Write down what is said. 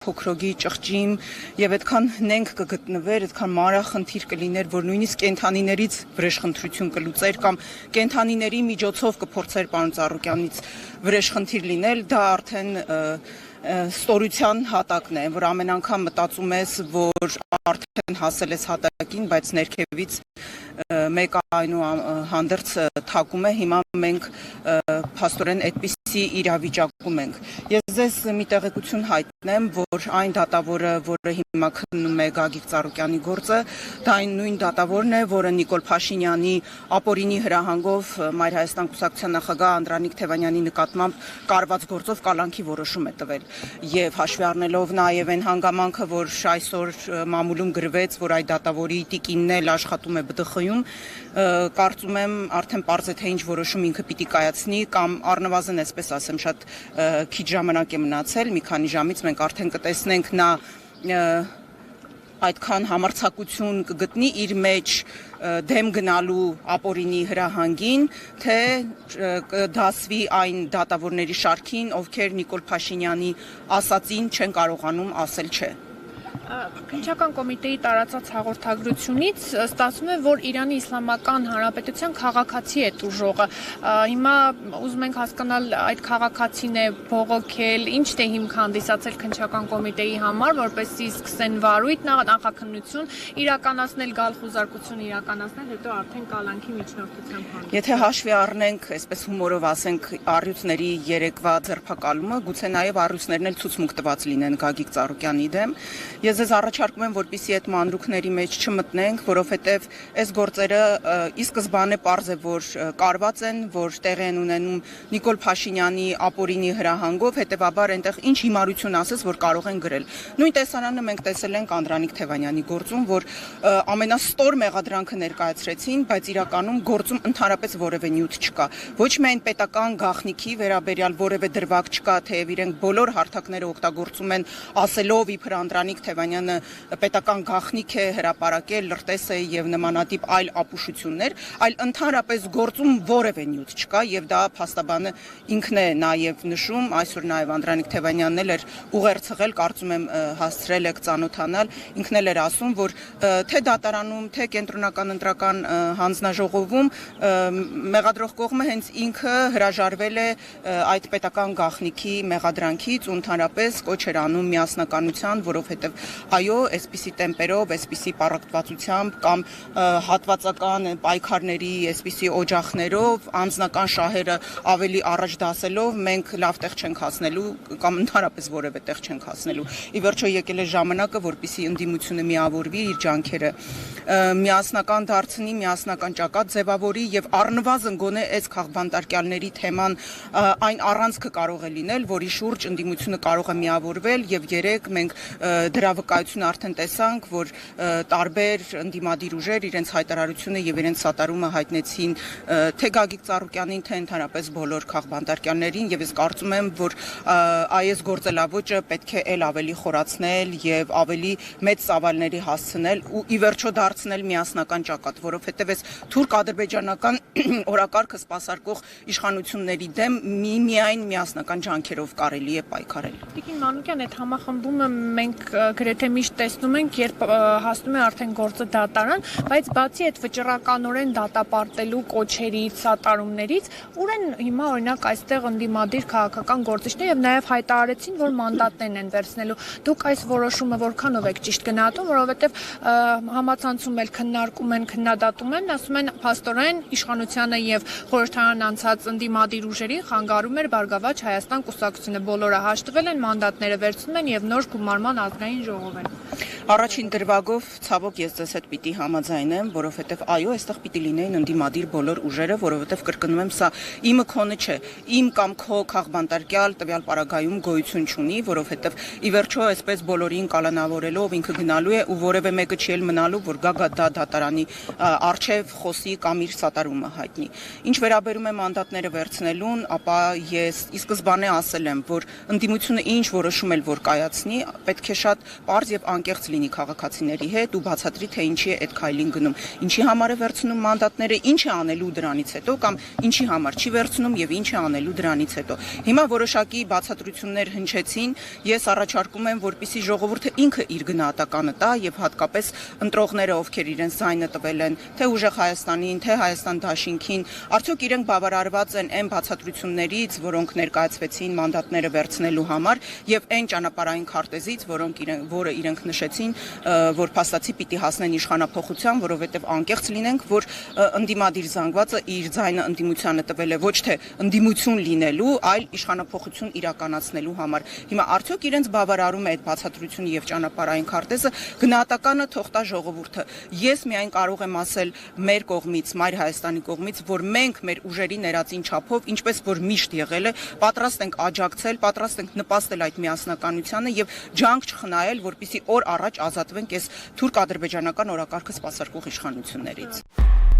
փոքրոգի ճղճիմ եւ այդքան նենք կգտնվեր, այդքան մանրախնդիր կլիներ, որ նույնիսկ կենթանիներից վրեժխնդրություն կլուծեր կամ կենթանիների միջոցով կփորձեր պարոն Ծառուկյանից վրեժխնդիր լինել, դա արդեն ստորության հատակն է, որ ամեն անգամ մտածում ես, որ արդեն հասել ես հատակին, բայց ներքևից մեկ այնուհանդերձ թակում է, հիմա մենք փաստորեն այդպիսի իրավիճակում ենք։ Ես ձեզ մի տեղեկություն հայտնեմ, որ այն դատավորը, որը հիմա քննում է Գագիկ Ծառուկյանի գործը, դա այն նույն դատավորն է, որը Նիկոլ Փաշինյանի ապօրինի հրահանգով Մայր Հայաստան կուսակցության նախագահ Անդրանիկ Թևանյանի նկատմամբ կարված գործով կալանքի որոշում է տվել։ Եվ հաշվի առնելով նաև այն հանգամանքը, որ այսօր մամուլում գրվեց, որ այդ դատավորի տիկինն էլ աշխատում է ԲԴԽ-ում, կարծում եմ արդեն պարզ է թե ինչ որոշում ինքը պիտի կայացնի կամ առնվազն այսպես ասեմ շատ քիչ ժամանակ է մնացել, մի քանի ժամից մենք արդեն կտեսնենք նա այդքան համարձակություն կգտնի իր մեջ դեմ գնալու ապօրինի հրահանգին, թե կդասվի այն դատավորների շարքին, ովքեր Նիկոլ Փաշինյանի ասածին չեն կարողանում ասել չէ։ Քննչական կոմիտեի տարածած հաղորդագրությունից ստացվում է, որ Իրանի Իսլամական Հանրապետության քաղաքացի է տուժողը։ Հիմա ուզում ենք հասկանալ այդ քաղաքացին է բողոքել, ինչ թե հիմք հանդիսացել քննչական կոմիտեի համար, որպեսզի սկսեն վարույթ նախաքննություն իրականացնել, գալխուզարկություն իրականացնել, հետո արդեն կալանքի միջնորդությամբ հանդիպել։ Եթե հաշվի առնենք, այսպես հումորով ասենք, առյուծների երեկվա ձերբակալումը, գուցե նաև առյուծներն էլ ցուցմունք տված լինեն Գագիկ Ծառուկյանի դեմ։ Ես ձեզ առաջարկում եմ, որպեսզի այդ մանրուքների մեջ չմտնենք, որովհետև այս գործերը ի սկզբանե պարզ է, որ կարված են, որ տեղի են ունենում Նիկոլ Փաշինյանի ապօրինի հրահանգով, հետևաբար այնտեղ ինչ հիմարություն ասես, որ կարող են գրել։ Նույն տեսարանը մենք տեսել ենք Անդրանիկ Թևանյանի գործում, որ ամենաստոր մեղադրանքը ներկայացրեցին, բայց իրականում գործում ընդհանրապես որևէ նյութ չկա։ Ոչ միայն պետական գաղտնիքի վերաբերյալ որևէ դրվագ չկա, թեև իրենք բոլոր հարթակները օգտագործում են ասելով իբր Անդրանիկ Թևանյանը պետական գաղտնիք է հրապարակել, լրտես է եւ նմանատիպ այլ ապուշություններ, այլ ընդհանրապես գործում որևէ նյութ չկա եւ դա փաստաբանը ինքն է նաեւ նշում, այսօր նաեւ Անդրանիկ Թևանյանն էլ էր ուղերձղել, կարծում եմ հասցրել եք ծանոթանալ, ինքն էլ էր ասում, որ թե դատարանում, թե կենտրոնական ընտրական հանձնաժողովում մեղադրող կողմը հենց ինքը հրաժարվել է այդ պետական գաղտնիքի մեղադրանքից ու ընդհանրապես կոչ էր անում միասնականության, որովհետեւ այո, այսպիսի տեմպերով, այսպիսի պառակտվածությամբ կամ հատվածական պայքարների, այսպիսի օջախներով, անձնական շահերը ավելի առաջ դասելով մենք լավ տեղ չենք հասնելու կամ ընդհանրապես որևէ տեղ չենք հասնելու։ Ի վերջո եկել է ժամանակը, որպեսզի ընդդիմությունը միավորվի, իր ջանքերը միասնական դարձնի, միասնական ճակատ ձևավորի եւ առնվազն գոնե այս քաղբանտարկյալների թեման այն առանցքը կարող է լինել, որի շուրջ ընդդիմությունը կարող է միավորվել եւ երեք մենք դրա վկայությունը արդեն տեսանք, որ տարբեր ընդդիմադիր ուժեր իրենց հայտարարությունը եւ իրենց սատարումը հայտնեցին թե Գագիկ Ծառուկյանին, թե ընդհանրապես բոլոր քաղբանտարկյալներին եւ ես կարծում եմ, որ այս գործելավոճը պետք է ել ավելի խորացնել եւ ավելի մեծ ծավալների հասցնել ու ի վերջո դարձնել միասնական ճակատ, որովհետեւ այս թուրք-ադրբեջանական օրակարգը սպասարկող իշխանությունների դեմ միայն միասնական ջանքերով կարելի է պայքարել։ Տիկին Մանուկյան, այդ համախմբումը մենք գրեթե միշտ տեսնում ենք, երբ հասնում է արդեն գործը դատարան, բայց բացի այդ վճռականորեն դատապարտելու կոչերից, սատարումներից, ուր են հիմա օրինակ այստեղ ընդդիմադիր քաղաքական գործիչներ եւ նաեւ հայտարարեցին, որ մանդատներն են վերցնելու։ Դուք այս որոշումը որքանով եք ճիշտ գնահատում, որովհետեւ համացանցում էլ քննարկում են, քննադատում են, ասում են փաստորեն իշխանությանը եւ խորհրդարան անցած ընդդիմադիր ուժերին խանգարում էր Բարգավաճ Հայաստան կուսակցությունը, բոլորը հաշտվել են, մանդատները վերցնում են եւ նոր գումարման ազգային ժողով են։ Առաջին դրվագով ցավոք ես ձեզ հետ պիտի համաձայնեմ, որովհետև այո, այստեղ պիտի լինեին ընդդիմադիր բոլոր ուժերը, որովհետև կրկնում եմ, սա իմը քոնը չէ, իմ կամ քո քաղբանտարկյալ տվյալ պարագայում գոյություն չունի, որովհետև ի վերջո այսպես բոլորին կալանավորելով ինքը գնալու է ու որևէ մեկը չի էլ մնալու, որ գա դատարանի արչև խոսի կամ իր սատարումը հայտնի։ Ինչ վերաբերում է մանդատները վերցնելուն, ապա ես ի սկզբանե ասել եմ, որ ընդդիմությունը ինչ որոշում էլ որ կայացնի, պետք է շատ պարզ եւ անկեղծ լինի քաղաքացիների հետ ու բացատրի, թե ինչի է այդ քայլին գնում, ինչի համար է վերցնում մանդատները, ինչ է անելու դրանից հետո կամ ինչի համար չի վերցնում եւ ինչ է անելու դրանից հետո։ Հիմա որոշակի բացատրություններ հնչեցին, ես առաջարկում եմ, որպեսզի ժողովուրդը ինքը իր գնահատականը տա եւ հատկապես ընտրողները, ովքեր իրենց ձայնը տվել են, թե Ուժեղ Հայաստանին, թե Հայաստան դաշինքին, արդյոք իրենք բավարարված են այն բացատրություններից, որոնք ներկայացվեցին մանդատները վերցնելու համար եւ այն ճանապարհային քարտեզից, որը իրենք նշեցին, որ փաստացի պիտի հասնեն իշխանափոխության, որովհետեւ անկեղծ լինենք, որ ընդդիմադիր զանգվածը իր ձայնը ընդդիմությանը տվել է ոչ թե ընդդիմություն լինելու, այլ իշխանափոխություն իրականացնելու համար։ Հիմա արդյոք իրենց բավարարում է այդ բացատրությունը եւ ճանապարհային քարտեզը, գնահատականը թող տա ժողովուրդը։ Ես միայն կարող եմ ասել մեր կողմից, Մայր Հայաստանի կողմից, որ մենք մեր ուժերի ներածին չափով, ինչպես որ միշտ եղել է, պատրաստ ենք աջակցել, պատրաստ ենք նպաստել այդ միասնականությանը եւ ջանք չխնայել, որպեսզի օր առաջ ազատվենք այս թուրք-ադրբեջանական օրակարգը սպասարկող իշխանություններից։